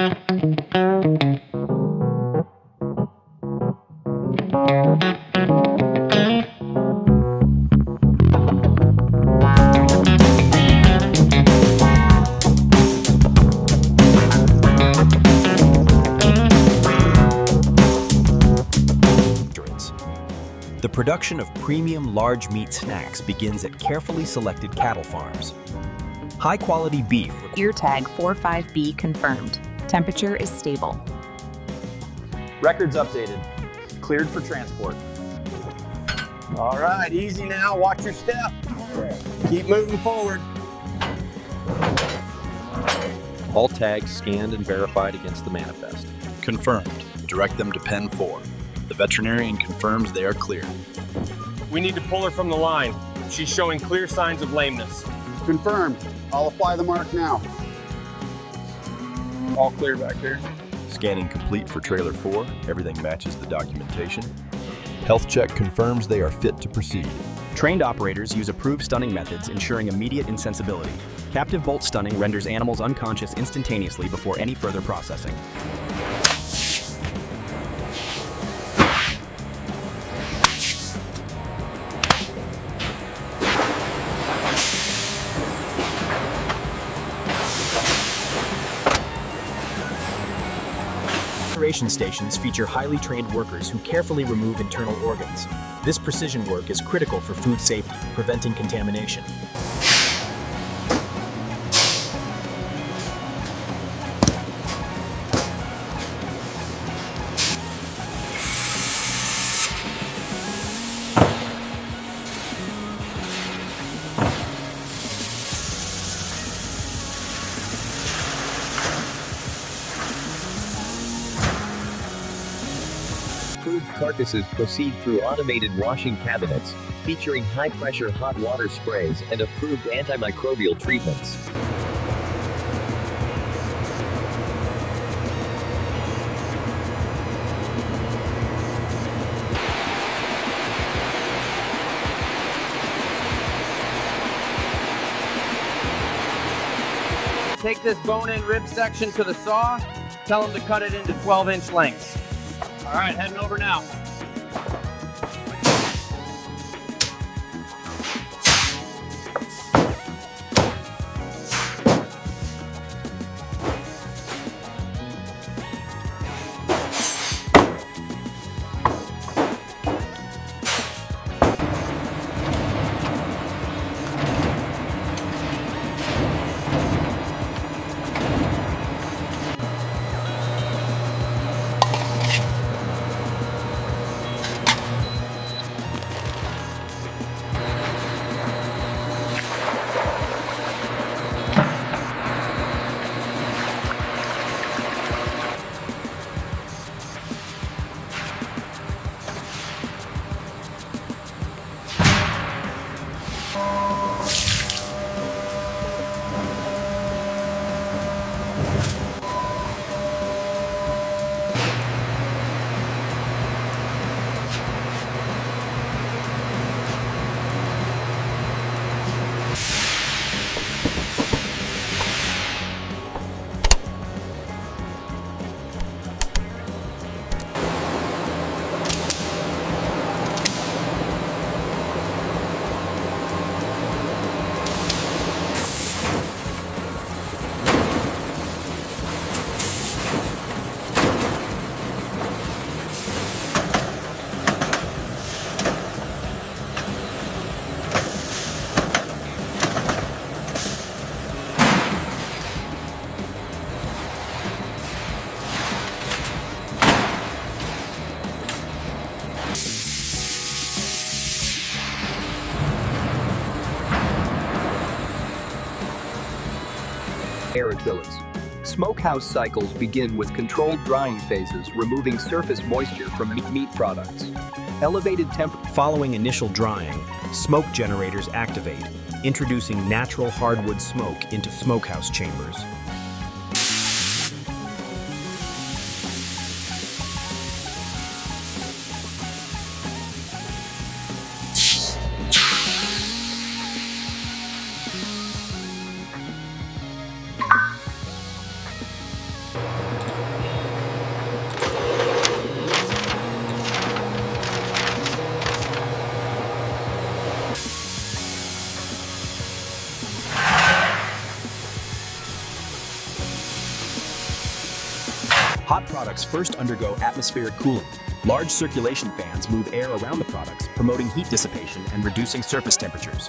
The production of premium large meat snacks begins at carefully selected cattle farms. High-quality beef. Ear tag 45B confirmed. Temperature is stable. Records updated. Cleared for transport. All right, easy now. Watch your step. Keep moving forward. All tags scanned and verified against the manifest. Confirmed. Direct them to Pen 4. The veterinarian confirms they are clear. We need to pull her from the line. She's showing clear signs of lameness. Confirmed. I'll apply the mark now. All clear back there. Scanning complete for trailer 4. Everything matches the documentation. Health check confirms they are fit to proceed. Trained operators use approved stunning methods, ensuring immediate insensibility. Captive bolt stunning renders animals unconscious instantaneously before any further processing. Operation stations feature highly trained workers who carefully remove internal organs. This precision work is critical for food safety, preventing contamination. Approved carcasses proceed through automated washing cabinets, featuring high-pressure hot water sprays and approved antimicrobial treatments. Take this bone-in rib section to the saw. Tell them to cut it into 12-inch lengths. All right, heading over now. Arid billets. Smokehouse cycles begin with controlled drying phases, removing surface moisture from meat products. Elevated temperature. Following initial drying, smoke generators activate, introducing natural hardwood smoke into smokehouse chambers. Hot products first undergo atmospheric cooling. Large circulation fans move air around the products, promoting heat dissipation and reducing surface temperatures.